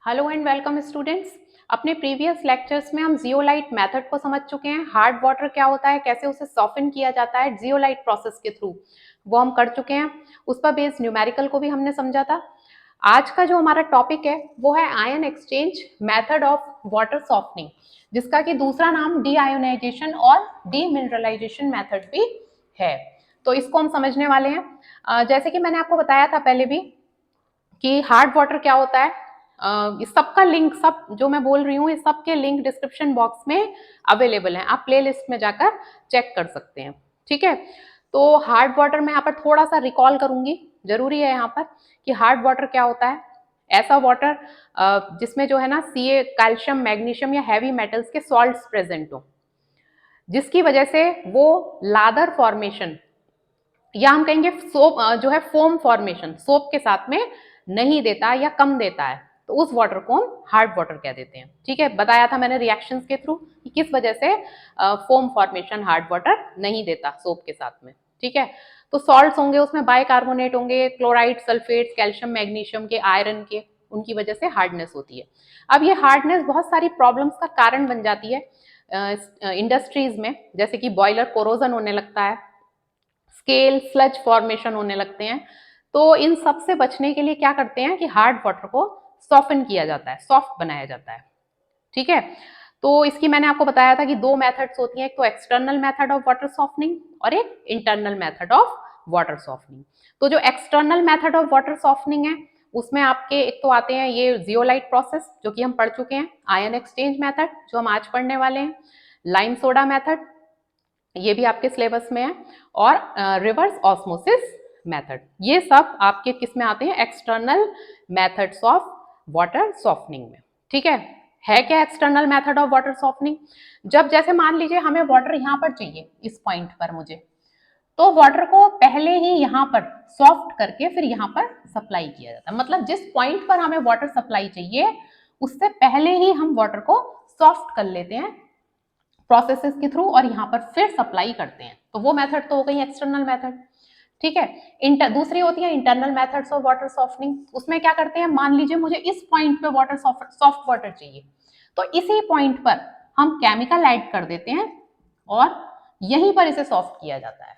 Hello and welcome students. अपने previous lectures में हम जियोलाइट मेथड को समझ चुके हैं। हार्ड वाटर क्या होता है, कैसे उसे सॉफ्टन किया जाता है जियोलाइट प्रोसेस के थ्रू, वो हम कर चुके हैं। उस पर बेस्ड न्यूमेरिकल को भी हमने समझा था। आज का जो हमारा टॉपिक है वो है ion exchange method of water softening, जिसका कि दूसरा नाम डी आयोनाइजेशन और डी मिनरलाइजेशन मेथड भी है। तो इसको हम समझने वाले हैं। जैसे कि मैंने आपको बताया था पहले भी कि हार्ड वाटर क्या होता है। इस सबका लिंक, सब जो मैं बोल रही हूँ, इस सब के लिंक डिस्क्रिप्शन बॉक्स में अवेलेबल हैं। आप प्ले लिस्ट में जाकर चेक कर सकते हैं। ठीक है, तो हार्ड वाटर में यहाँ पर थोड़ा सा रिकॉल करूंगी, जरूरी है यहाँ पर कि हार्ड वाटर क्या होता है। ऐसा वाटर जिसमें जो है ना सी कैल्शियम, मैग्नीशियम या हैवी मेटल्स के सॉल्ट्स प्रेजेंट हो, जिसकी वजह से वो लादर फॉर्मेशन या हम कहेंगे सोप, जो है फोम फॉर्मेशन सोप के साथ में नहीं देता या कम देता है, तो उस वाटर को हम हार्ड वाटर कह देते हैं। ठीक है, बताया था मैंने रिएक्शंस के थ्रू कि किस वजह से फोम फॉर्मेशन हार्ड वाटर नहीं देता सोप के साथ में। ठीक है, तो सॉल्ट्स होंगे उसमें, बाइकार्बोनेट होंगे, क्लोराइड, सल्फेट, कैल्शियम, मैग्नीशियम के, आयरन के, उनकी वजह से हार्डनेस होती है। अब ये हार्डनेस बहुत सारी प्रॉब्लम्स का कारण बन जाती है इंडस्ट्रीज में, जैसे कि बॉयलर कोरोजन होने लगता है, स्केल स्लज फॉर्मेशन होने लगते हैं। तो इन सब से बचने के लिए क्या करते हैं कि हार्ड वाटर को सॉफ्टन किया जाता है, सॉफ्ट बनाया जाता है। ठीक है, तो इसकी मैंने आपको बताया था कि दो मेथड्स होती हैं, एक तो external method of water softening और एक internal method of water softening. तो जो external method of water softening है उसमें आपके एक तो आते हैं ये जियोलाइट प्रोसेस, जो कि हम पढ़ चुके हैं, आयन एक्सचेंज मेथड जो हम आज पढ़ने वाले हैं, लाइम सोडा मेथड, ये भी आपके सिलेबस में है, और रिवर्स ऑस्मोसिस मेथड। ये सब आपके किस में आते हैं, external methods of water softening में। ठीक है क्या external method of water softening? जब जैसे मान लीजिए हमें वाटर यहाँ पर चाहिए, इस पॉइंट पर मुझे, तो वाटर को पहले ही यहाँ पर सॉफ्ट करके फिर यहाँ पर सप्लाई किया जाता है। मतलब जिस पॉइंट पर हमें वाटर सप्लाई चाहिए उससे पहले ही हम वाटर को सॉफ्ट कर लेते हैं प्रोसेसेस के थ्रू और यहाँ पर फिर सप्लाई करते हैं। तो वो मेथड तो हो गई एक्सटर्नल मेथड। ठीक है, दूसरी होती है internal methods of water softening. उसमें क्या करते हैं, मान लीजिए मुझे इस पॉइंट पे वाटर सॉफ्ट वाटर चाहिए, तो इसी पॉइंट पर हम केमिकल ऐड कर देते हैं और यहीं पर इसे सॉफ्ट किया जाता है।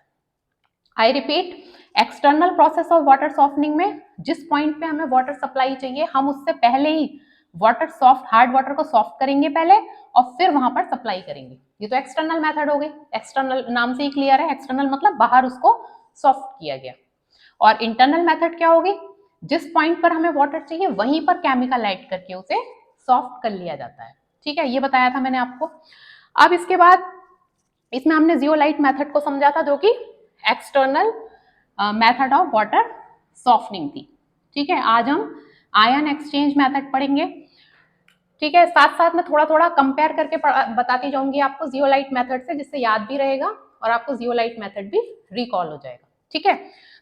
I repeat, external process of water softening में जिस पॉइंट पे हमें वाटर सप्लाई चाहिए हम उससे पहले ही वाटर सॉफ्ट, हार्ड वाटर को सॉफ्ट करेंगे पहले और फिर वहां पर सप्लाई करेंगे। ये तो एक्सटर्नल मेथड हो गई। एक्सटर्नल नाम से ही क्लियर है, एक्सटर्नल मतलब बाहर उसको सॉफ्ट किया गया। और इंटरनल मेथड क्या होगी, जिस पॉइंट पर हमें वाटर चाहिए वहीं पर केमिकल ऐड करके उसे सॉफ्ट कर लिया जाता है। ठीक है, ये बताया था मैंने आपको। अब इसके बाद इसमें हमने जियोलाइट मेथड को समझा था, जो कि external method of water softening थी। ठीक है, आज हम आयन एक्सचेंज मेथड पढ़ेंगे। ठीक है, साथ साथ में थोड़ा थोड़ा कंपेयर करके बताती जाऊंगी आपको जियोलाइट मेथड से, जिससे याद भी रहेगा और आपको जियोलाइट मेथड भी रिकॉल हो जाएगा। ठीक है,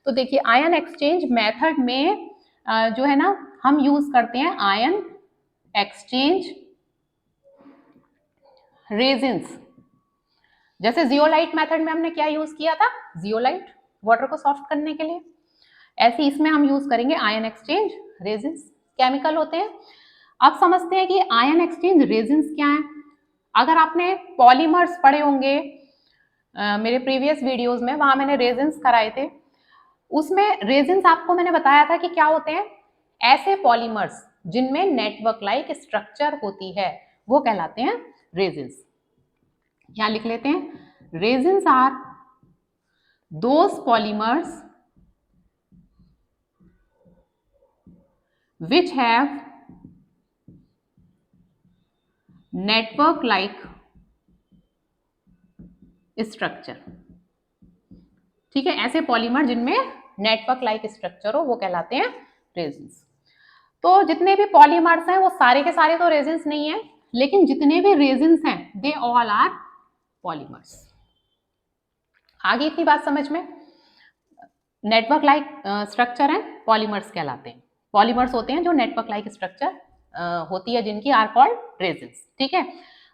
तो देखिए आयन एक्सचेंज मेथड में जो है ना हम यूज करते हैं आयन एक्सचेंज रेजिन्स। जैसे जियोलाइट मेथड में हमने क्या यूज किया था, जियोलाइट वाटर को सॉफ्ट करने के लिए, ऐसे इसमें हम यूज करेंगे आयन एक्सचेंज रेजिन्स। केमिकल होते हैं। अब समझते हैं कि आयन एक्सचेंज रेजिन्स क्या है। अगर आपने पॉलीमर्स पढ़े होंगे मेरे प्रीवियस वीडियोस में, वहां मैंने रेजिन्स कराए थे। उसमें रेजिन्स आपको मैंने बताया था कि क्या होते हैं, ऐसे पॉलीमर्स जिनमें नेटवर्क लाइक स्ट्रक्चर होती है वो कहलाते हैं रेजिन्स। यहां लिख लेते हैं, resins are those polymers which have network like structure। ठीक है, ऐसे पॉलीमर जिनमें नेटवर्क लाइक स्ट्रक्चर हो वो कहलाते हैं रेजिन्स। तो जितने भी पॉलीमर्स हैं वो सारे के सारे तो रेजिन्स नहीं है, लेकिन जितने भी रेजिन्स हैं दे ऑल आर पॉलीमर्स। आगे इतनी बात समझ में, नेटवर्क लाइक स्ट्रक्चर है, पॉलीमर्स कहलाते हैं। पॉलीमर्स होते हैं जो नेटवर्क लाइक स्ट्रक्चर होती है जिनकी, आर कॉल्ड रेजिन्स। ठीक है,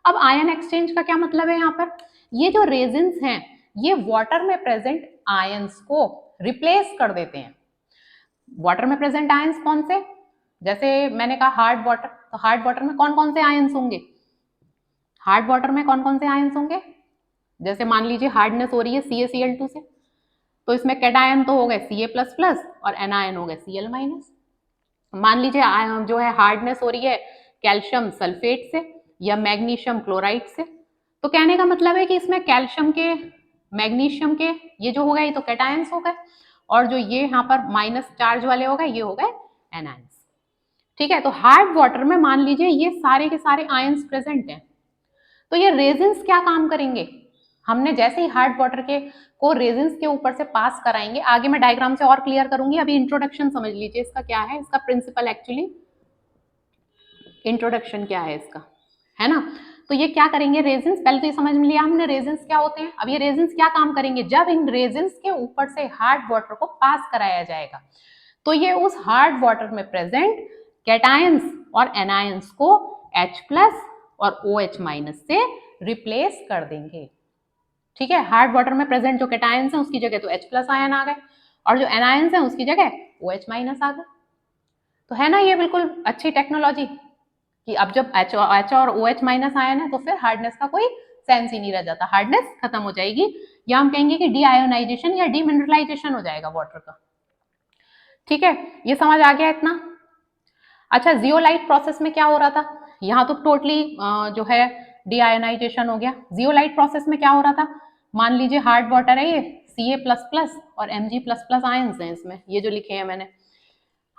अब आयन एक्सचेंज का क्या मतलब है यहाँ पर, ये जो रेजिन्स हैं ये वाटर में प्रेजेंट आयंस को रिप्लेस कर देते हैं। वाटर में प्रेजेंट आयंस कौन से, जैसे मैंने कहा हार्ड वाटर, तो हार्ड वाटर में कौन कौन से आयंस होंगे? हार्ड वाटर में कौन कौन से आयंस होंगे? जैसे मान लीजिए हार्डनेस हो रही है CaCl2 से, तो इसमें कैटायन तो हो गए Ca++ और एनायन हो गए Cl-। मान लीजिए जो है हार्डनेस हो रही है कैल्शियम सल्फेट से या मैग्नीशियम क्लोराइड से, तो कहने का मतलब है कि इसमें कैल्शियम के, मैग्नीशियम के, ये जो हो गए ये तो कैटायंस हो गए, और जो ये यहाँ पर माइनस चार्ज वाले हो गए ये हो गए एनायंस। ठीक है, तो हार्ड वाटर में मान लीजिए ये सारे के सारे आयंस प्रेजेंट हैं, तो ये रेजिन्स क्या काम करेंगे? हमने जैसे ही हार्ड वाटर के को रेजिन्स के ऊपर से पास कराएंगे, आगे मैं डायग्राम से और क्लियर करूंगी, अभी इंट्रोडक्शन समझ लीजिए इसका क्या है, इसका प्रिंसिपल एक्चुअली इंट्रोडक्शन क्या है इसका, है ना। तो ये क्या करेंगे रेजिन्स, पहले तो ये समझ में लिया हमने रेजिन्स क्या होते हैं। अब ये रेजिन्स क्या काम करेंगे, जब इन रेजिन्स के ऊपर से हार्ड वाटर को पास कराया जाएगा तो ये उस हार्ड वाटर में प्रेजेंट कैटायंस और एनायंस को H+ और OH- से रिप्लेस कर देंगे। ठीक है, हार्ड वाटर में प्रेजेंट जो कैटायंस हैं उसकी जगह तो H+ आयन आ गए, और जो एनायंस हैं उसकी जगह OH- आ गए। तो है ना ये बिल्कुल अच्छी टेक्नोलॉजी कि अब जब H और OH- आयन है तो फिर हार्डनेस का कोई सेंस ही नहीं रह जाता, हार्डनेस खत्म हो जाएगी, या हम कहेंगे कि डीआयोनाइजेशन या डीमिनरलाइजेशन हो जाएगा वाटर का। ठीक है, ये समझ आ गया इतना। अच्छा, जियोलाइट प्रोसेस में क्या हो रहा था, यहाँ तो टोटली जो है डीआयोनाइजेशन हो गया। जियोलाइट प्रोसेस में क्या हो रहा था, मान लीजिए हार्ड वाटर है ये Ca++ और Mg++ आयंस हैं इसमें, ये जो लिखे हैं मैंने,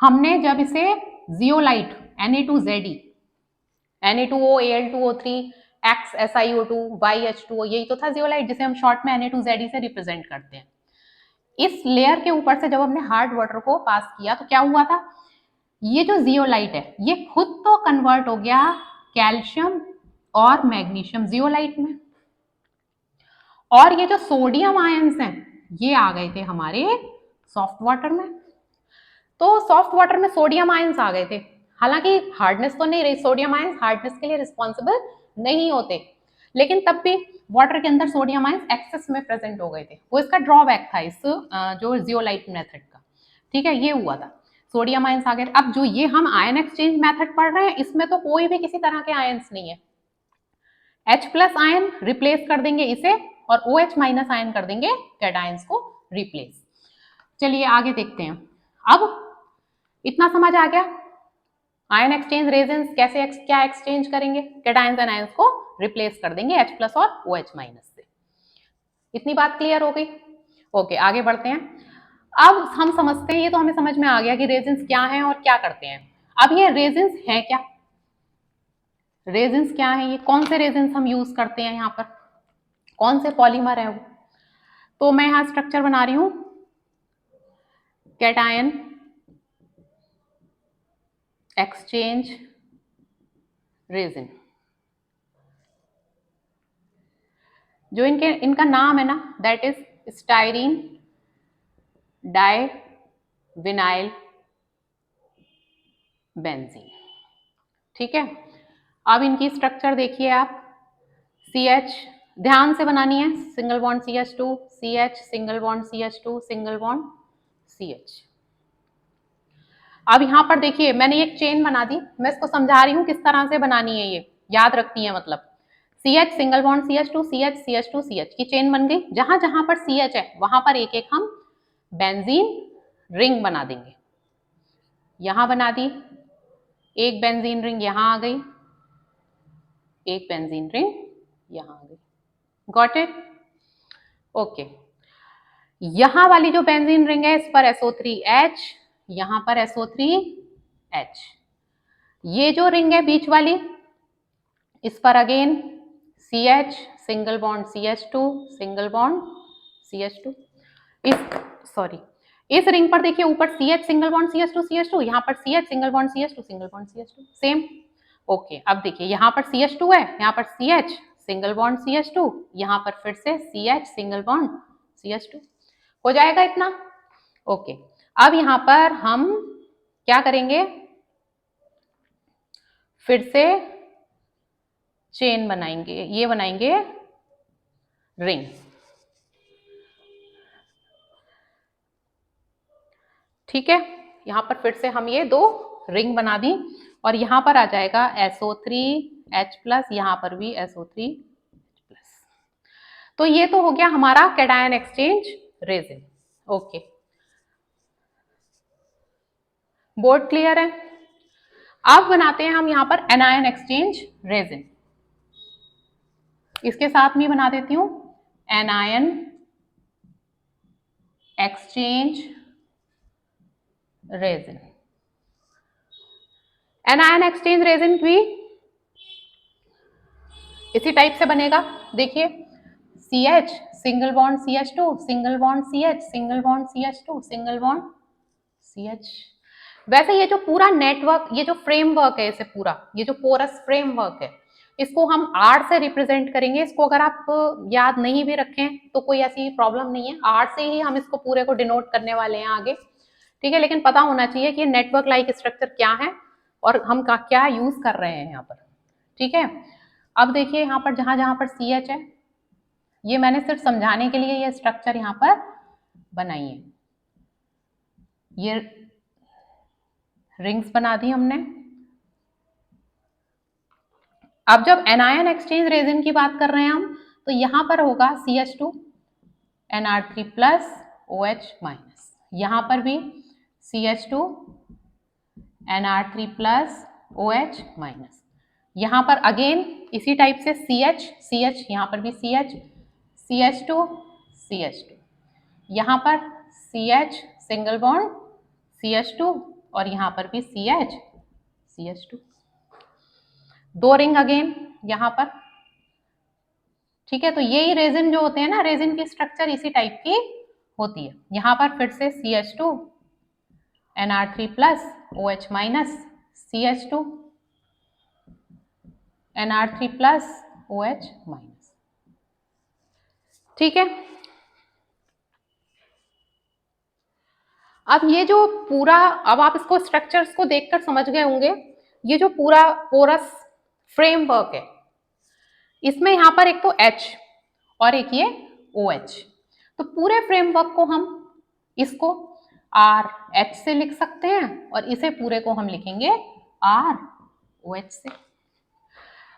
हमने जब इसे zeolite Na2Ze, Na2O, Al2O3, XSiO2, YH2O, यही तो था जियोलाइट जिसे हम शॉर्ट में Na2Ze से रिप्रेजेंट करते हैं। इस लेयर के ऊपर से जब हमने हार्ड वाटर को पास किया तो क्या हुआ था, ये जो जियोलाइट है ये खुद तो कन्वर्ट हो गया कैल्शियम और मैग्नीशियम जियोलाइट में, और ये जो सोडियम आयंस हैं ये आ गए थे हमारे सॉफ्ट वाटर में। तो सॉफ्ट वाटर में सोडियम आयंस आ गए थे, हालांकि हार्डनेस तो नहीं रही, सोडियम आयंस हार्डनेस के लिए रिस्पॉन्सिबल नहीं होते, लेकिन तब भी वाटर के अंदर सोडियम आयंस एक्सेस में प्रेजेंट हो गए थे, वो इसका ड्रॉबैक था इस जो जियोलाइट मेथड का। ठीक है, ये हुआ था, सोडियम आयंस आ गए। अब जो ये हम आयन एक्सचेंज मेथड पढ़ रहे हैं इसमें तो कोई भी किसी तरह के आयंस नहीं है, H+ आयन रिप्लेस कर देंगे इसे और OH- आयन कर देंगे कैटायंस को रिप्लेस। चलिए आगे देखते हैं। अब इतना समझ आ गया, आयन एक्सचेंज रेजेंस कैसे क्या एक्सचेंज करेंगे, कैटायंस एंड आयंस को रिप्लेस कर देंगे H+ और OH- से। इतनी बात क्लियर हो गई। ओके, आगे बढ़ते हैं। अब हम समझते हैं, ये तो हमें समझ में आ गया कि रेजेंस क्या हैं और क्या करते हैं। अब ये रेजेंस हैं क्या, रेजेंस क्या है, ये कौन से रेजेंस हम यूज करते हैं यहाँ पर, कौन से पॉलीमर है वो। तो मैं यहाँ स्ट्रक्चर बना रही हूँ, कैटायन एक्सचेंज रेजिन, जो इनका नाम है ना that is styrene divinyl benzene. ठीक है, अब इनकी स्ट्रक्चर देखिए आप, CH ध्यान से बनानी है, single bond CH2 CH, single bond CH2 single bond CH। अब यहाँ पर देखिए मैंने एक चेन बना दी, मैं इसको समझा रही हूँ किस तरह से बनानी है, ये याद रखनी है, मतलब CH single bond CH2 CH CH2 CH की चेन बन गई, जहां जहां पर CH है वहां पर एक एक हम बेंजीन रिंग बना देंगे। यहां बना दी, एक बेंजीन रिंग यहां आ गई, एक बेंजीन रिंग यहां आ गई, गॉट इट। ओके, यहां वाली जो बेंजीन रिंग है इस पर SO3H, यहां पर SO3H, ये जो रिंग है बीच वाली इस पर again CH single bond CH2 single bond CH2, इस सॉरी इस रिंग पर देखिए ऊपर CH सिंगल बॉन्ड CH2 यहाँ पर CH single bond CH2 single bond CH2 same. Okay, अब देखिए यहाँ पर CH2 है, यहाँ पर CH सिंगल बॉन्ड CH2, यहाँ पर फिर से CH सिंगल बॉन्ड CH2, हो जाएगा इतना। ओके, अब यहाँ पर हम क्या करेंगे, फिर से चेन बनाएंगे, ये बनाएंगे रिंग। ठीक है, यहां पर फिर से हम ये दो रिंग बना दी और यहाँ पर आ जाएगा SO3H+, यहाँ पर भी SO3H+। तो ये तो हो गया हमारा cation exchange resin. Okay, board clear है? अब बनाते हैं हम यहाँ पर एनायन एक्सचेंज रेजिन। इसके साथ में बना देती हूँ anion exchange resin. Anion exchange resin भी इसी टाइप से बनेगा। देखिए CH single bond CH2 single bond CH single bond CH2 single bond CH। वैसे ये जो पूरा नेटवर्क, ये जो फ्रेमवर्क है, इसे पूरा ये जो पोरस फ्रेमवर्क है, इसको हम R से रिप्रेजेंट करेंगे। इसको अगर आप याद नहीं भी रखें तो कोई ऐसी प्रॉब्लम नहीं है, R से ही हम इसको पूरे को डिनोट करने वाले हैं आगे, ठीक है। लेकिन पता होना चाहिए कि नेटवर्क लाइक स्ट्रक्चर क्या है और हम क्या यूज कर रहे हैं यहाँ पर, ठीक है। अब देखिए यहाँ पर जहां जहां पर CH है, ये मैंने सिर्फ समझाने के लिए ये स्ट्रक्चर यहाँ पर बनाई है। ये रिंग्स बना दी हमने। अब जब एनायन एक्सचेंज रेजिन की बात कर रहे हैं हम, तो यहां पर होगा CH2 Nr3+ OH-, यहां पर भी CH2 Nr3+ OH-, यहां पर अगेन इसी टाइप से CH यहां पर भी CH2 CH2, यहां पर CH सिंगल बॉन्ड CH2 और यहां पर भी CH2, दो रिंग अगेन यहां पर, ठीक है। तो यही रेजिन जो होते हैं ना, रेजिन की स्ट्रक्चर इसी टाइप की होती है। यहां पर फिर से CH2 Nr3+ OH-, CH2 Nr3+ OH-, ठीक है। अब ये जो पूरा, अब आप इसको स्ट्रक्चर्स को देखकर समझ गए होंगे, ये जो पूरा पोरस फ्रेमवर्क है, इसमें यहां पर एक तो H और एक ये OH, तो पूरे फ्रेमवर्क को हम इसको RH से लिख सकते हैं और इसे पूरे को हम लिखेंगे ROH से।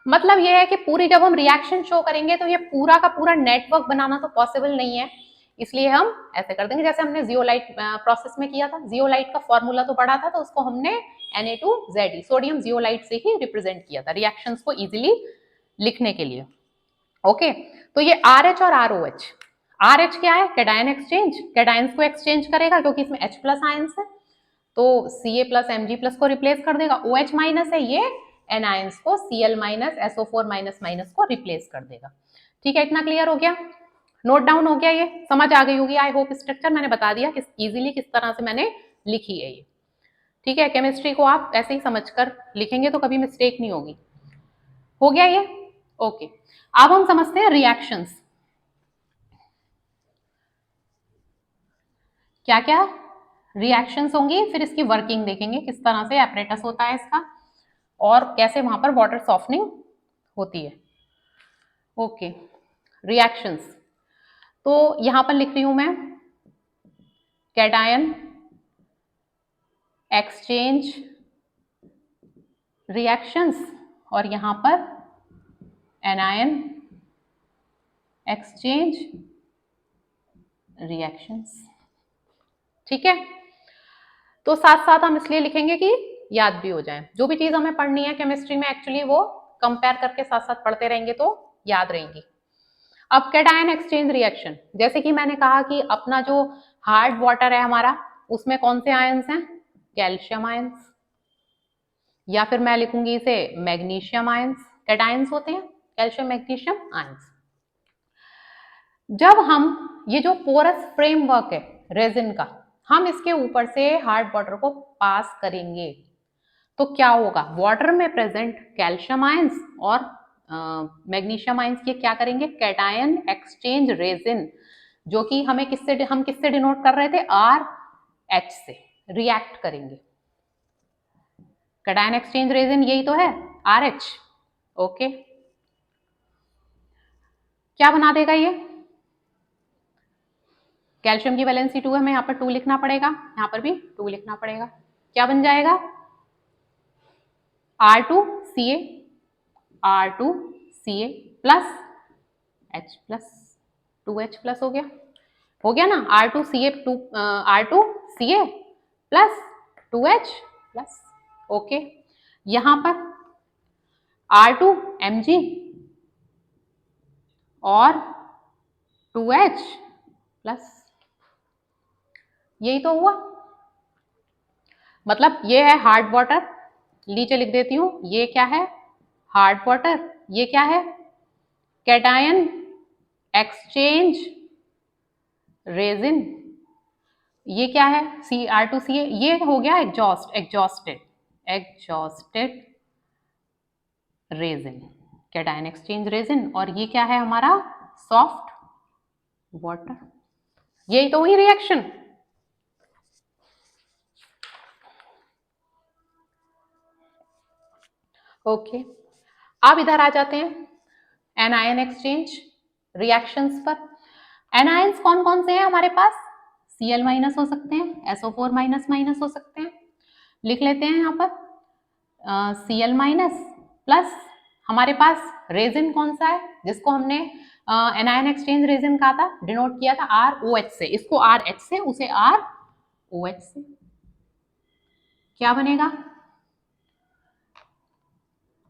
मतलब ये है कि पूरी जब हम रिएक्शन शो करेंगे तो ये पूरा का पूरा नेटवर्क बनाना तो पॉसिबल नहीं है, इसलिए हम ऐसे कर देंगे जैसे हमने जियोलाइट प्रोसेस में किया था। जियोलाइट का फॉर्मूला तो पढ़ा था, तो उसको हमने Na2Ze सोडियम जियोलाइट से ही रिप्रेजेंट किया था रिएक्शंस को इजीली लिखने के लिए। ओके, तो ये RH और ROH। RH क्या है? कैटायन एक्सचेंज, कैटायंस को एक्सचेंज करेगा क्योंकि इसमें H+ आयंस है, तो Ca+ Mg+ को रिप्लेस कर देगा। OH- है, ये एनायंस को Cl- SO4- को रिप्लेस कर देगा। ठीक है, इतना क्लियर हो गया, नोट डाउन हो गया, ये समझ आ गई होगी आई होप। स्ट्रक्चर मैंने बता दिया किस इजीली किस तरह से मैंने लिखी है ये, ठीक है। केमिस्ट्री को आप ऐसे ही समझकर लिखेंगे तो कभी मिस्टेक नहीं होगी। हो गया ये? ओके, अब हम समझते हैं रिएक्शंस। क्या क्या रिएक्शंस होंगी, फिर इसकी वर्किंग देखेंगे, किस तरह से एपरेटस होता है इसका और कैसे वहां पर वाटर सॉफ्टनिंग होती है। ओके, रिएक्शंस तो यहां पर लिख रही हूं मैं कैटायन एक्सचेंज रिएक्शंस और यहां पर एनायन एक्सचेंज रिएक्शंस, ठीक है। तो साथ साथ हम इसलिए लिखेंगे कि याद भी हो जाए, जो भी चीज हमें पढ़नी है केमिस्ट्री में एक्चुअली वो कंपेयर करके साथ साथ पढ़ते रहेंगे तो याद रहेंगी। अब कैटायन एक्सचेंज रिएक्शन, जैसे कि मैंने कहा कि अपना जो हार्ड वाटर है हमारा, उसमें कौन से आयंस हैं? कैल्शियम आयंस, या फिर मैं लिखूंगी इसे मैग्नीशियम आयंस। कैटायंस होते हैं कैल्शियम मैग्नीशियम आयंस। जब हम ये जो पोरस फ्रेमवर्क है रेजिन का, हम इसके ऊपर से हार्ड वाटर को पास करेंगे तो क्या होगा? वाटर में प्रेजेंट कैल्शियम आयंस और मैग्नीशियम आयंस ये क्या करेंगे? कैटायन एक्सचेंज रेजिन, जो कि हम किससे डिनोट कर रहे थे? RH से रिएक्ट करेंगे। कैटायन एक्सचेंज रेजिन यही तो है, RH। ओके, क्या बना देगा ये? कैल्शियम की वैलेंसी 2 है, हमें यहाँ पर 2 लिखना पड़ेगा, यहाँ पर भी 2 लिखना पड़ेगा। क्या बन जाएगा? R2CA R2CA plus H plus 2H plus हो गया ना, R2CA plus 2H plus. Okay, यहां पर R2Mg और 2H प्लस, यही तो हुआ। मतलब ये है हार्ड वाटर, नीचे लिख देती हूं, ये क्या है हार्ड वाटर, ये क्या है कैटायन एक्सचेंज रेजिन, ये क्या है R2CA, ये हो गया exhausted resin, cation exchange resin, और ये क्या है हमारा सॉफ्ट वाटर, यही तो हुई रिएक्शन। ओके, अब इधर आ जाते हैं एनायन एक्सचेंज रिएक्शंस पर। एनायंस कौन कौन से हैं हमारे पास, Cl माइनस हो सकते हैं, SO4 माइनस माइनस हो सकते हैं, लिख लेते हैं यहाँ पर Cl माइनस प्लस हमारे पास रेजिन कौन सा है जिसको हमने एनायन एक्सचेंज रेजिन कहा था, डिनोट किया था ROH से, इसको RH से, उसे ROH से, क्या बनेगा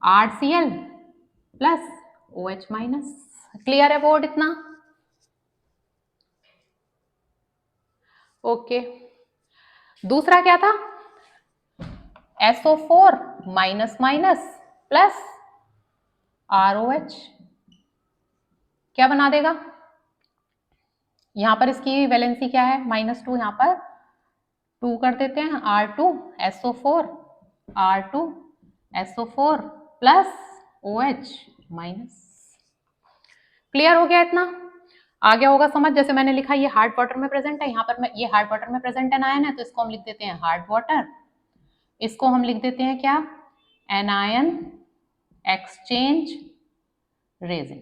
RCl plus OH minus. Clear है बोर्ड इतना? ओके, दूसरा क्या था SO4 minus minus plus ROH, क्या बना देगा, यहां पर इसकी वैलेंसी क्या है -2, यहां पर 2 कर देते हैं, R2SO4 plus OH minus. Clear हो गया इतना? आ गया होगा समझ, जैसे मैंने लिखा ये हार्ड वाटर में प्रेजेंट है, यहाँ पर ये हार्ड वाटर में प्रेजेंट एनायन है, तो इसको हम लिख देते हैं हार्ड वाटर, इसको हम लिख देते हैं क्या एनायन एक्सचेंज रेजिन।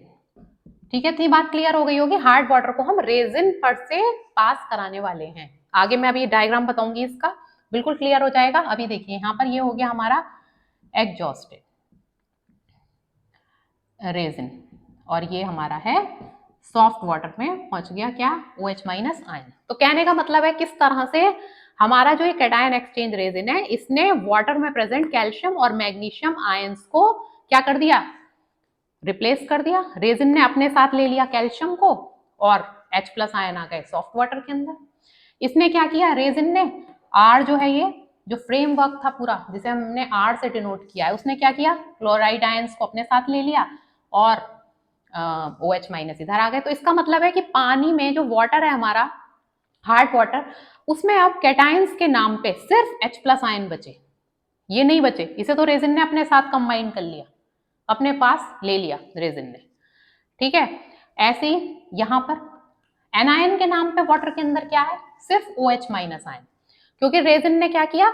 ठीक है, इतनी बात क्लियर हो गई होगी, हार्ड वाटर को हम रेजिन पर से पास कराने वाले हैं। आगे मैं अभी डायग्राम बताऊंगी इसका, बिल्कुल क्लियर हो जाएगा। अभी देखिए यहाँ पर ये हो गया हमारा एग्जॉस्टेड रेजिन, और ये हमारा है सॉफ्ट वाटर में पहुंच गया क्या OH माइनस आयन। तो कहने का मतलब है किस तरह से हमारा जो ये कैटायन एक्सचेंज रेजिन है, इसने वाटर में प्रेजेंट कैल्शियम और मैग्नीशियम आयंस को क्या कर दिया, रिप्लेस कर दिया। रेजिन ने अपने साथ ले लिया कैल्शियम को और H प्लस आयन आ गए सॉफ्ट वाटर के अंदर। इसने क्या किया, रेजिन ने R जो है ये जो फ्रेमवर्क था पूरा जिसे हमने R से डिनोट किया है, उसने क्या किया क्लोराइड आयंस को अपने साथ ले लिया और OH माइनस इधर आ गए। तो इसका मतलब है कि पानी में जो वाटर है हमारा हार्ड वाटर, उसमें अब कैटायंस के नाम पे सिर्फ H प्लस आयन बचे, ये नहीं बचे, इसे तो रेजिन ने अपने साथ कंबाइन कर लिया, अपने पास ले लिया रेजिन ने। ठीक है, ऐसे ही यहां पर एनायन के नाम पे वाटर के अंदर क्या है सिर्फ OH माइनस आयन, क्योंकि रेजिन ने क्या किया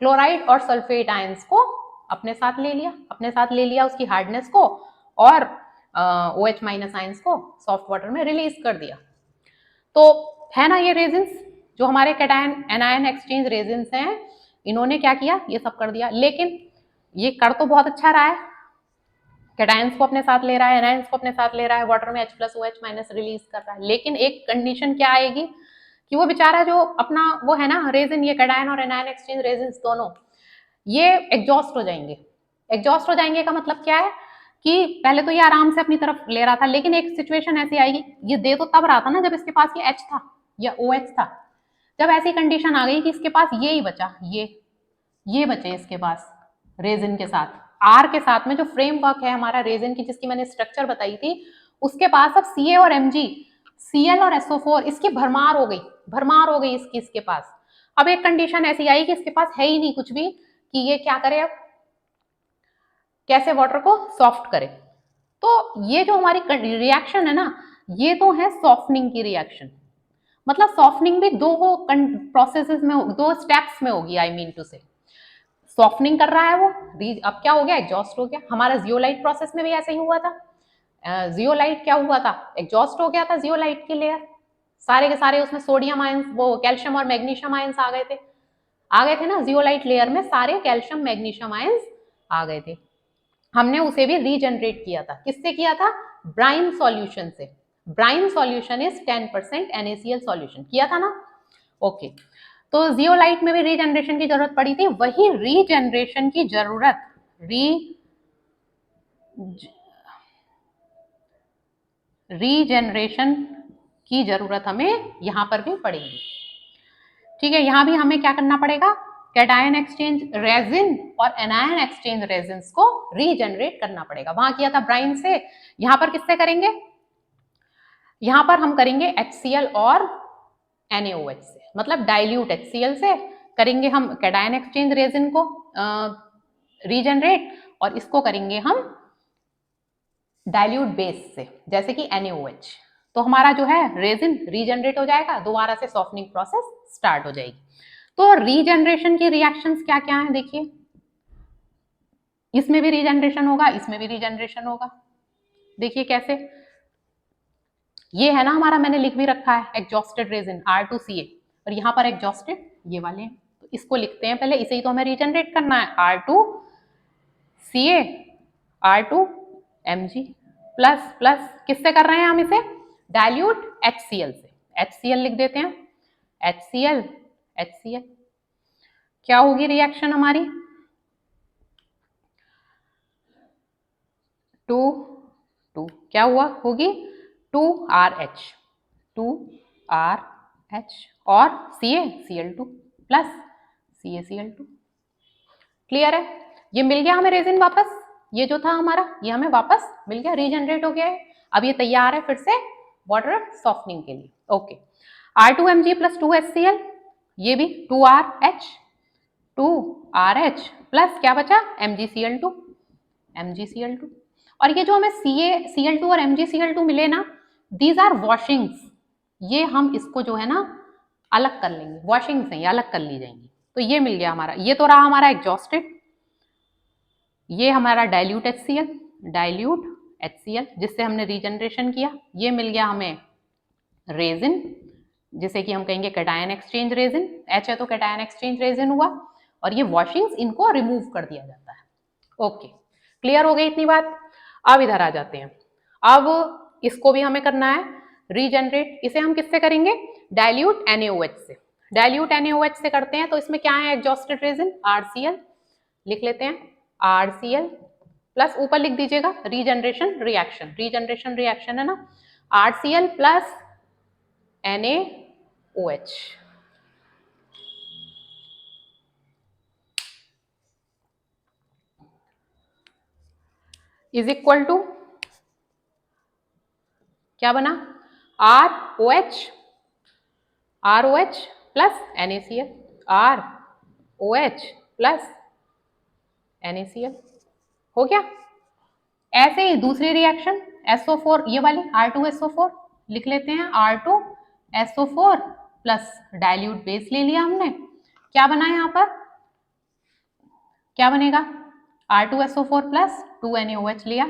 क्लोराइड और सल्फेट आयंस को अपने साथ ले लिया उसकी हार्डनेस को, और OH माइनस आयंस को सॉफ्ट वाटर में रिलीज कर दिया। तो है ना ये रेजिन्स जो हमारे कैटायन एनायन एक्सचेंज रेजिन्स हैं, इन्होंने क्या किया ये सब कर दिया। लेकिन ये कर तो बहुत अच्छा रहा है, कैटायंस को अपने साथ ले रहा है, एनायंस को अपने साथ ले रहा है, वाटर में H plus OH minus release कर रहा है। लेकिन एक कंडीशन क्या आएगी कि वो बेचारा जो अपना वो है ना रेजिन, ये कैटायन और एनायन एक्सचेंज रेजिन्स दोनों ये एग्जॉस्ट हो जाएंगे। एग्जॉस्ट हो जाएंगे का मतलब क्या है कि पहले तो ये आराम से अपनी तरफ ले रहा था, लेकिन एक सिचुएशन ऐसी आएगी, ये दे तो तब रहा था ना जब इसके पास ये H था या OH था। जब ऐसी कंडीशन आ गई कि इसके पास ये ही बचा, ये बचे इसके पास रेजिन के साथ, R के साथ में जो फ्रेमवर्क है हमारा रेजिन की जिसकी मैंने स्ट्रक्चर बताई थी, उसके पास अब Ca और Mg, Cl और SO4 इसकी भरमार हो गई इसके पास। अब एक कंडीशन ऐसी आई कि इसके पास है ही नहीं कुछ भी कि ये क्या करे, अब कैसे वाटर को सॉफ्ट करे। तो ये जो हमारी रिएक्शन है ना, ये तो है सॉफ्टनिंग की रिएक्शन। मतलब सॉफ्टनिंग भी दो प्रोसेसेस में, दो स्टेप्स में होगी, आई मीन टू से सॉफ्टनिंग कर रहा है वो, अब क्या हो गया एग्जॉस्ट हो गया। हमारा जियोलाइट प्रोसेस में भी ऐसे ही हुआ था, जियोलाइट क्या हुआ था एग्जॉस्ट हो गया था जियोलाइट की लेयर, सारे के सारे उसमें सोडियम आयंस, वो कैल्शियम और मैग्नीशियम आयंस आ गए थे ना जियोलाइट लेयर में, सारे कैल्शियम मैग्नीशियम आयंस आ गए थे। हमने उसे भी रीजनरेट किया था। किससे किया था? ब्राइन सॉल्यूशन से। Brine solution is 10% NaCl solution, किया था ना? ओके। तो जियोलाइट में भी रीजनरेशन की जरूरत पड़ी थी। वही रीजनरेशन की जरूरत रीजनरेशन की जरूरत हमें यहां पर भी पड़ेगी। ठीक है, यहां भी हमें क्या करना पड़ेगा? कैटायन एक्सचेंज रेजिन और एनायन एक्सचेंज रेजिन्स को रीजनरेट करना पड़ेगा। वहां किया था ब्राइन से, यहां पर किससे करेंगे? यहां पर हम करेंगे HCl और NaOH से, मतलब डाइल्यूट HCl से करेंगे हम कैटायन एक्सचेंज रेजिन को रीजनरेट, और इसको करेंगे हम डाइल्यूट बेस से, जैसे कि NaOH। तो हमारा जो है रेजिन रीजनरेट हो जाएगा, दोबारा से सॉफ्टनिंग प्रोसेस स्टार्ट हो जाएगी। तो रीजनरेशन की रिएक्शंस क्या क्या है देखिए, इसमें भी रीजनरेशन होगा, इसमें भी रीजनरेशन होगा। देखिए कैसे, ये है ना हमारा, मैंने लिख भी रखा है एग्जॉस्टेड रेजिन R2CA, और यहाँ पर एग्जॉस्टेड ये वाले हैं। तो इसको लिखते हैं पहले, इसे ही तो हमें रीजनरेट करना है। R2CA R2Mg प्लस प्लस, किससे कर रहे हैं हम इसे? डाइल्यूट HCl से। HCl लिख देते हैं, HCl क्या होगी रिएक्शन हमारी? 2 क्या हुआ होगी? 2RH 2RH और CaCl2 प्लस CaCl2। क्लियर है? ये मिल गया हमें रेजिन वापस, ये जो था हमारा ये हमें वापस मिल गया, रीजनरेट हो गया है। अब ये तैयार है फिर से वाटर सॉफ्टनिंग के लिए। ओके, R2Mg प्लस 2HCl, ये भी 2RH प्लस क्या बचा? MgCl2। और ये जो हमें CaCl2 और MgCl2 मिले ना, दीज आर वॉशिंग्स। ये हम इसको जो है ना अलग कर लेंगे, वॉशिंग्स हैं ये, अलग कर ली जाएंगी। तो ये मिल गया हमारा, ये तो रहा हमारा एग्जॉस्टेड, ये हमारा डाइल्यूट HCl जिससे हमने रीजनरेशन किया। ये मिल गया हमें रेजिन, जिसे कि हम कहेंगे कैटायन एक्सचेंज रेजिन, H है तो कैटायन एक्सचेंज रेजिन हुआ। और ये वॉशिंग्स, इनको रिमूव कर दिया जाता है। ओके, क्लियर हो गई इतनी बात? अब इधर आ जाते हैं। अब इसको भी हमें करना है रीजनरेट। इसे हम किससे करेंगे? डाइल्यूट NaOH से। डाइल्यूट NaOH से करते हैं तो इसमें क्या है? एग्जॉस्टेड रेजिन RCl लिख लेते हैं, RCl प्लस ऊपर लिख दीजिएगा रीजनरेशन रिएक्शन, रीजनरेशन रिएक्शन है ना, RCl plus NaOH is equal to क्या बना? ROH plus NaCl, ROH plus NaCl हो गया। ऐसे ही दूसरी रिएक्शन SO4, ये वाली R2SO4 लिख लेते हैं, R2SO4 प्लस डाइल्यूट बेस ले लिया हमने। क्या बना यहाँ पर? क्या बनेगा? R2SO4 प्लस 2NaOH लिया,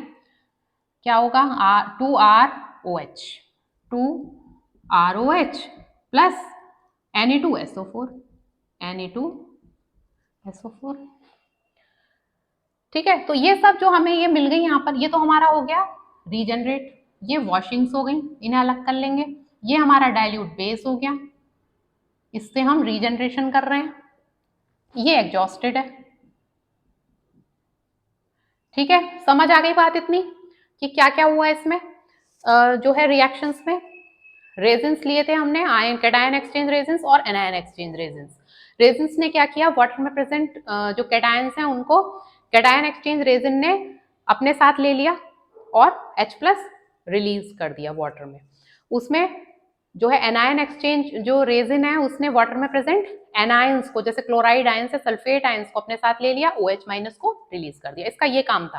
क्या होगा? 2ROH 2ROH plus Na2SO4 Na2SO4। ठीक है, तो ये सब जो हमें ये मिल गई यहाँ पर, ये तो हमारा हो गया रीजनरेट। ये वॉशिंग्स हो गई, इन्हें अलग कर लेंगे। ये हमारा डाइल्यूट बेस हो गया, इससे हम रीजनरेशन कर रहे हैं। ये एग्जॉस्टेड है। ठीक है, समझ आ गई बात इतनी कि क्या क्या हुआ इसमें? जो है रिएक्शंस में रेजिन्स लिए थे हमने, आयन कैटायन एक्सचेंज रेजिन्स और एनायन एक्सचेंज रेजिन्स। रेजिन्स ने क्या किया? वाटर में प्रेजेंट जो कैटायंस हैं उनको कैटायन एक्सचेंज रेजिन ने अपने साथ ले लिया और H प्लस रिलीज कर दिया वाटर में। उसमें जो है एनायन एक्सचेंज जो रेजिन है उसने वाटर में प्रेजेंट एनायंस को, जैसे क्लोराइड आयन से सल्फेट आयंस को अपने साथ ले लिया, OH माइनस को रिलीज कर दिया। इसका ये काम था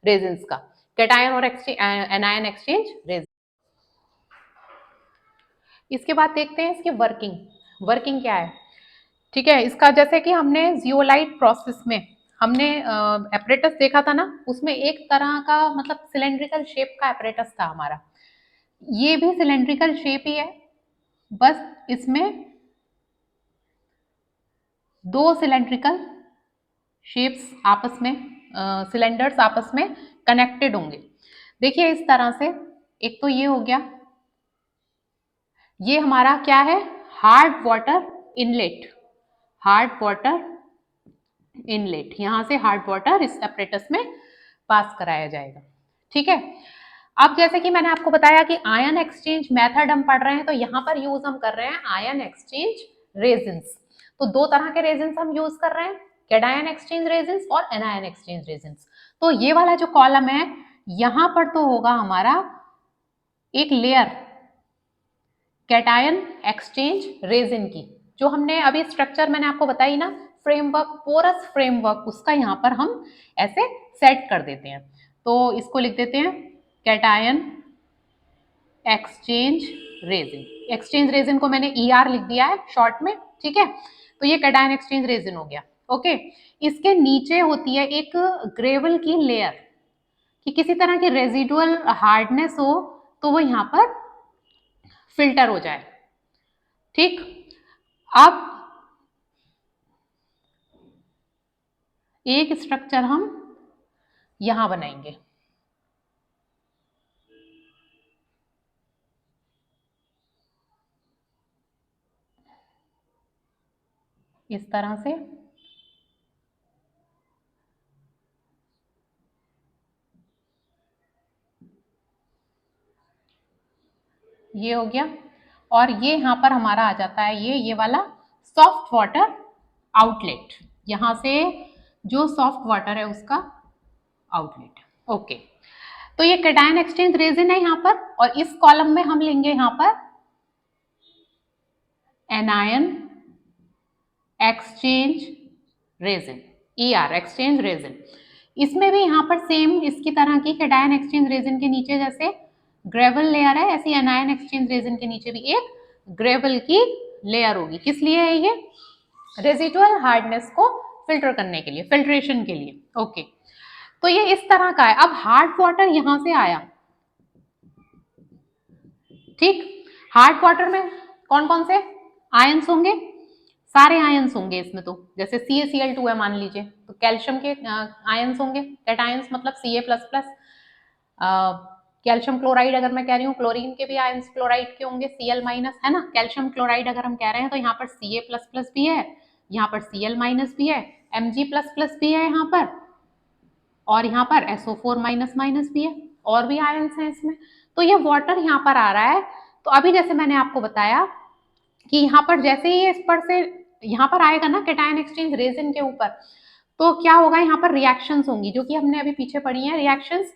रेजिन्स का, कैटायन और एनायन एक्सचेंज रेजिन। इसके बाद देखते हैं इसकी वर्किंग क्या है। ठीक है, इसका जैसे कि हमने जियोलाइट प्रोसेस में हमने एपरेटस देखा था ना, उसमें एक तरह का मतलब सिलेंड्रिकल शेप का एपरेटस था हमारा। ये भी सिलेंड्रिकल शेप ही है, बस इसमें दो सिलेंड्रिकल शेप्स आपस में सिलेंडर्स आपस में कनेक्टेड होंगे। देखिए इस तरह से, एक तो ये हो गया, ये हमारा क्या है, hard water inlet, hard water inlet, यहां से हार्ड वाटर इस एपरेटस में पास कराया जाएगा। ठीक है, अब जैसे कि मैंने आपको बताया कि आयन एक्सचेंज मेथड हम पढ़ रहे हैं, तो यहां पर यूज हम कर रहे हैं आयन एक्सचेंज रेजिन्स। तो दो तरह के रेजिन्स हम यूज कर रहे हैं, कैटायन एक्सचेंज रेजिन्स और एनायन एक्सचेंज रेजिन्स। तो ये वाला जो कॉलम है, यहां पर तो होगा हमारा एक लेयर कैटायन एक्सचेंज रेजिन की, जो हमने अभी स्ट्रक्चर मैंने आपको बताई ना, फ्रेमवर्क, पोरस फ्रेमवर्क, उसका यहाँ पर हम ऐसे सेट कर देते हैं। तो इसको लिख देते हैं cation exchange resin. Exchange resin को मैंने ER लिख दिया है शॉर्ट में, ठीक है। तो ये कैटायन एक्सचेंज रेजिन हो गया। ओके, इसके नीचे होती है एक ग्रेवल की लेयर, कि किसी तरह की रेजिडुअल हार्डनेस हो तो वो यहाँ पर फिल्टर हो जाए। ठीक, अब एक स्ट्रक्चर हम यहां बनाएंगे, इस तरह से। ये हो गया, और ये यहां पर हमारा आ जाता है ये वाला सॉफ्ट वाटर आउटलेट, यहां से जो सॉफ्ट वाटर है उसका आउटलेट। ओके, तो ये कैटायन एक्सचेंज रेजिन है यहाँ पर, और इस कॉलम में हम लेंगे यहाँ पर anion exchange resin, ER exchange resin. इसमें भी यहाँ पर सेम इसकी तरह की कैटायन एक्सचेंज रेजिन के नीचे जैसे ग्रेवल लेयर है, ऐसी एनायन एक्सचेंज रेजिन के नीचे भी एक ग्रेवल की लेयर होगी। किस लिए है ये, रेजिडुअल हार्डनेस को फिल्टर करने के लिए, फिल्ट्रेशन के लिए। ओके, तो ये इस तरह का है। अब हार्ड वाटर यहां से आया, ठीक, हार्ड वाटर में कौन कौन से आयंस होंगे, सारे आयंस होंगे इसमें, तो जैसे CaCl2 है मान लीजिए, तो कैल्शियम के आयंस होंगे, कैटायंस मतलब Ca++। कैल्शियम क्लोराइड अगर मैं कह रही हूँ, क्लोरीन के भी आयंस क्लोराइड के होंगे, Cl- है ना। कैल्शियम क्लोराइड अगर हम कह रहे हैं तो यहाँ पर Ca++ भी है, यहाँ पर Cl- भी है, Mg++ भी है यहाँ पर, और यहाँ पर SO4- भी है, और भी आयंस हैं इसमें। तो ये वाटर यहाँ पर आ रहा है। तो अभी जैसे मैंने आपको बताया कि यहाँ पर जैसे ही इस पर से यहाँ पर आएगा ना कैटायन एक्सचेंज रेजिन के ऊपर, तो क्या होगा, यहाँ पर रिएक्शंस होंगी, जो कि हमने अभी पीछे पढ़ी हैं रिएक्शंस।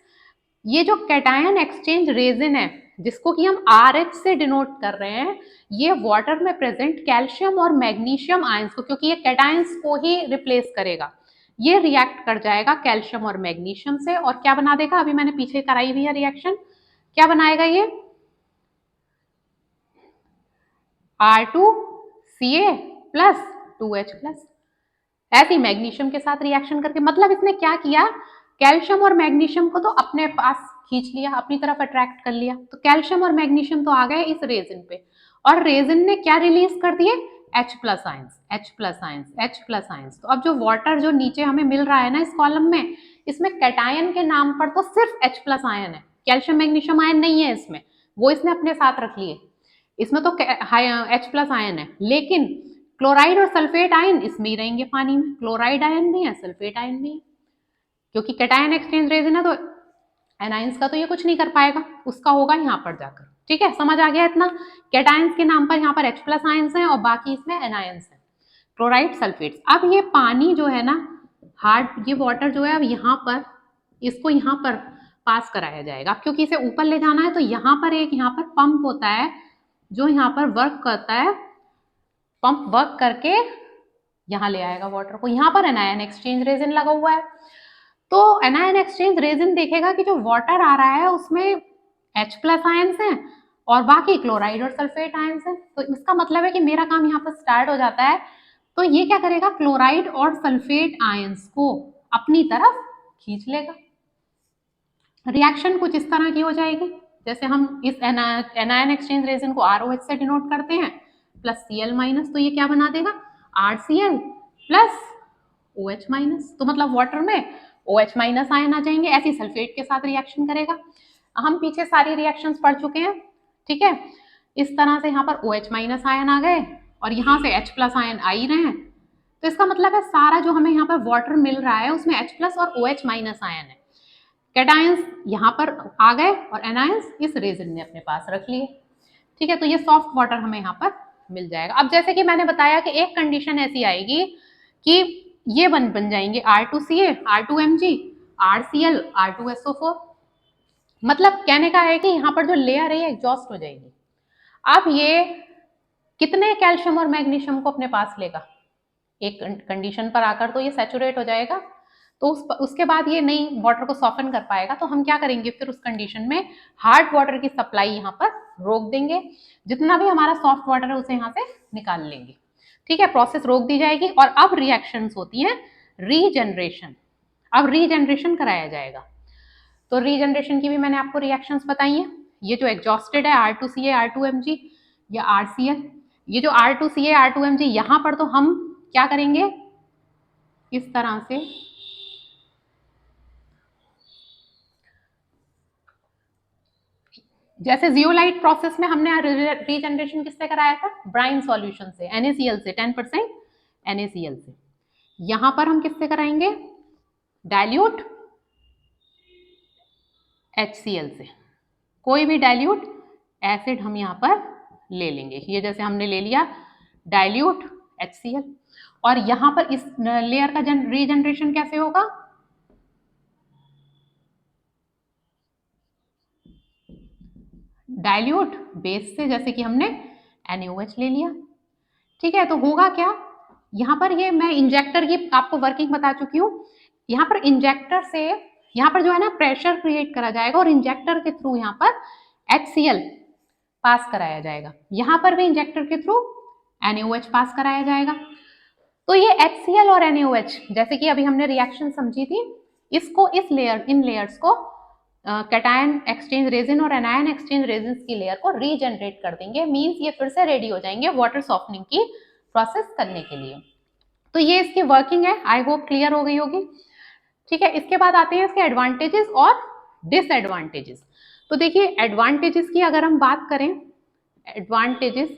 ये जो कैटायन एक्सचेंज रेजिन है, जिसको कि हम RH से डिनोट कर रहे हैं, ये वाटर में प्रेजेंट कैल्शियम और मैग्नीशियम आयंस को, क्योंकि ये कैटायंस को ही रिप्लेस करेगा, ये रिएक्ट कर जाएगा कैल्शियम और मैग्नीशियम से, और क्या बना देगा, अभी मैंने पीछे कराई हुई है रिएक्शन, क्या बनाएगा ये R2Ca+2H+। ऐसे ही मैग्नीशियम के साथ रिएक्शन करके, मतलब इसने क्या किया, कैल्शियम और मैग्नीशियम को तो अपने पास खींच लिया, अपनी तरफ अट्रैक्ट कर लिया। तो कैल्शियम और मैग्नीशियम तो आ गए इस रेजिन पे, और रेजिन ने क्या रिलीज कर दिए, H+ ions, H+ ions, H+ ions. तो अब जो वाटर जो नीचे हमें मिल रहा है ना इस कॉलम में, इसमें कैटायन के नाम पर तो सिर्फ H+ आयन है, कैल्शियम मैग्नीशियम आयन नहीं है इसमें, वो इसने अपने साथ रख लिए। इसमें तो H+ आयन है, लेकिन क्लोराइड और सल्फेट आयन इसमें ही रहेंगे पानी में, क्लोराइड आयन भी है, सल्फेट आयन भी है, क्योंकि कैटायन एक्सचेंज रेजिन है, तो एनाइंस का तो ये कुछ नहीं कर पाएगा, उसका होगा यहाँ पर जाकर। ठीक है, समझ आ गया इतना। कैटायंस के नाम पर यहाँ पर H+ आयंस हैं, और बाकी इसमें एनायंस हैं, क्लोराइड सल्फेट्स। अब ये पानी जो है ना, हार्ड, ये वाटर जो है अब यहाँ पर, इसको यहाँ पर पास कराया जाएगा। अब क्योंकि इसे ऊपर ले जाना है, तो यहाँ पर एक, यहाँ पर पंप होता है जो यहाँ पर वर्क करता है, पंप वर्क करके यहाँ ले आएगा वाटर को। यहाँ पर एनायन एक्सचेंज रेजिन लगा हुआ है, तो एनायन एक्सचेंज रेजिन देखेगा कि जो वाटर आ रहा है उसमें H+ आयंस हैं, और बाकी क्लोराइड और सल्फेट आयंस हैं। तो इसका मतलब है कि मेरा काम यहाँ पर स्टार्ट हो जाता है। तो ये क्या करेगा, क्लोराइड और सल्फेट आयंस को अपनी तरफ खींच लेगा। रिएक्शन कुछ इस तरह की हो जाएगी, जैसे हम इस एनायन एक्सचेंज रेजिन को ROH से डिनोट करते हैं, +Cl-, तो ये क्या बना देगा, RCl + OH-। तो मतलब वाटर में OH माइनस आयन आ जाएंगे, ऐसी सल्फेट के साथ रिएक्शन करेगा। हम पीछे सारी रिएक्शंस पढ़ चुके हैं, ठीक है। इस तरह से यहाँ पर OH माइनस आयन आ गए और यहाँ से H प्लस आयन आ ही रहे हैं, तो इसका मतलब है सारा जो हमें यहाँ पर वाटर मिल रहा है उसमें H प्लस और OH माइनस आयन है। कैटायंस यहाँ पर आ गए और एनायंस इस रेजिन ने अपने पास रख लिए, ठीक है। तो ये सॉफ्ट वाटर हमें यहाँ पर मिल जाएगा। अब जैसे कि मैंने बताया कि एक कंडीशन ऐसी आएगी कि ये बन जाएंगे R2CA, R2Mg, RCl, R2SO4। मतलब कहने का है कि यहाँ पर जो लेयर है ये एग्जॉस्ट हो जाएगी। अब ये कितने कैल्शियम और मैग्नीशियम को अपने पास लेगा, एक कंडीशन पर आकर तो ये सैचुरेट हो जाएगा, तो उसके बाद ये नई वाटर को सॉफन कर पाएगा। तो हम क्या करेंगे फिर उस कंडीशन में, हार्ड वाटर की सप्लाई यहाँ पर रोक देंगे, जितना भी हमारा सॉफ्ट वाटर है उसे यहाँ से निकाल लेंगे, ठीक है। प्रोसेस रोक दी जाएगी और अब रिएक्शंस होती हैं रीजनरेशन। अब रीजनरेशन कराया जाएगा। तो रीजनरेशन की भी मैंने आपको रिएक्शंस बताई हैं। ये जो एग्जॉस्टेड है R2CA, R2Mg या RCl, ये जो R2CA, R2Mg यहाँ पर तो हम क्या करेंगे, इस तरह से जैसे जियोलाइट प्रोसेस में हमने रीजनरेशन किससे कराया था, ब्राइन सॉल्यूशन से, NaCl से, 10% NaCl से। यहां पर हम किससे कराएंगे, डाइल्यूट HCl से। कोई भी डाइल्यूट एसिड हम यहाँ पर ले लेंगे, ये जैसे हमने ले लिया डाइल्यूट HCl। और यहाँ पर इस लेयर का रीजनरेशन कैसे होगा, डाइल्यूट बेस से, जैसे कि हमने NaOH ले लिया, ठीक है। तो होगा क्या, यहाँ पर ये मैं इंजेक्टर की आपको वर्किंग बता चुकी हूँ। यहाँ पर इंजेक्टर से यहाँ पर जो है ना प्रेशर क्रिएट करा जाएगा और इंजेक्टर के थ्रू यहाँ पर HCl पास कराया जाएगा, यहाँ पर भी इंजेक्टर के थ्रू NaOH पास कराया जाएगा। तो ये HCl और NaOH जैसे कि अभी हमने रिएक्शन समझी थी, इसको इस लेयर, इन लेयर्स को कैटायन एक्सचेंज रेजिन और एनायन एक्सचेंज रेजिन की लेयर को रीजनरेट कर देंगे। मींस ये फिर से रेडी हो जाएंगे वाटर सॉफ्टनिंग की प्रोसेस करने के लिए। तो ये इसकी वर्किंग है, आई होप क्लियर हो गई होगी, ठीक है। इसके बाद आते हैं इसके एडवांटेजेस और डिसएडवांटेजेस। तो देखिए एडवांटेजेस की अगर हम बात करें, एडवांटेजेस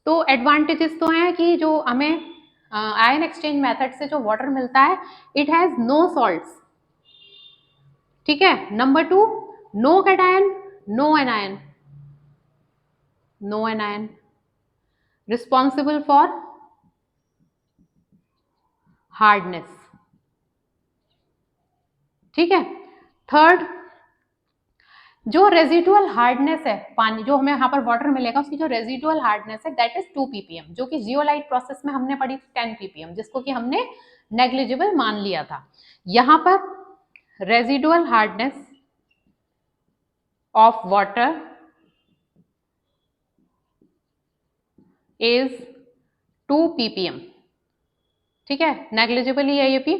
तो हैं कि जो हमें आयन एक्सचेंज मेथड से जो वाटर मिलता है, इट हैज नो सॉल्ट्स, ठीक है। Number 2, no cation, no anion, no anion responsible for hardness, ठीक है। थर्ड, जो रेजिडुअल हार्डनेस है पानी, जो हमें यहाँ पर वाटर मिलेगा उसकी जो रेजिडुअल हार्डनेस है दैट इज 2 ppm, जो कि जियोलाइट प्रोसेस में हमने पढ़ी 10 ppm, जिसको कि हमने नेग्लिजिबल मान लिया था। यहाँ पर residual hardness of water is 2 ppm, ठीक है, नेग्लिजिबल ही है ये भी।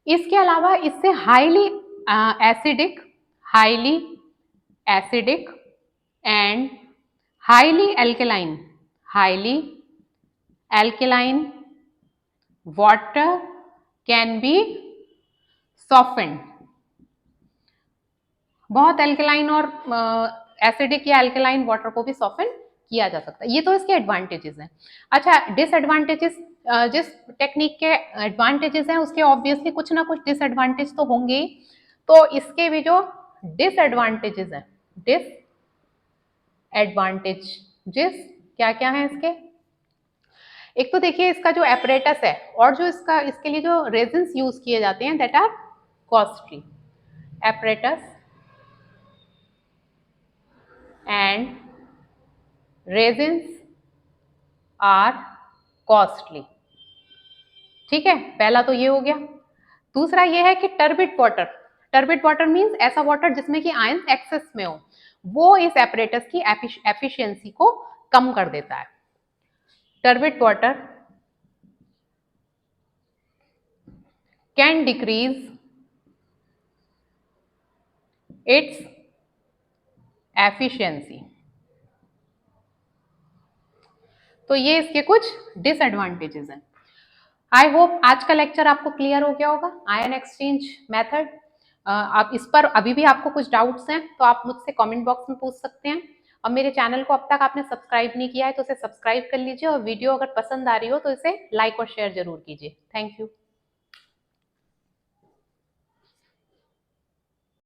इसके अलावा इससे highly acidic and highly alkaline water can be softened. बहुत एल्केलाइन और एसिडिक या एल्केलाइन वाटर को भी सॉफ्टन किया जा सकता है। ये तो इसके एडवांटेजेस हैं। अच्छा, डिसएडवांटेजेस, जिस टेक्निक के एडवांटेजेस हैं उसके ऑब्वियसली कुछ ना कुछ डिसएडवांटेज तो होंगे ही। तो इसके भी जो डिसएडवांटेजेस हैं, डिसएडवांटेजेस क्या क्या हैं इसके, एक तो देखिए इसका जो एपरेटस है और जो इसके लिए जो रेजिन्स यूज किए जाते हैं that are costly. Apparatus and resins are costly, ठीक है। पहला तो ये हो गया। दूसरा ये है कि टर्बिड वाटर मींस ऐसा वाटर जिसमें कि आयंस एक्सेस में हो, वो इस एपरेटस की एफिशिएंसी को कम कर देता है। Turbid water can decrease its efficiency. तो ये इसके कुछ डिसएडवांटेजेस हैं। आई होप आज का लेक्चर आपको क्लियर हो गया होगा, आयन एक्सचेंज मेथड। आप इस पर अभी भी आपको कुछ डाउट्स हैं तो आप मुझसे कमेंट बॉक्स में पूछ सकते हैं। और मेरे चैनल को अब तक आपने सब्सक्राइब नहीं किया है तो इसे सब्सक्राइब कर लीजिए, और वीडियो अगर पसंद आ रही हो तो इसे लाइक और शेयर जरूर कीजिए। Thank you.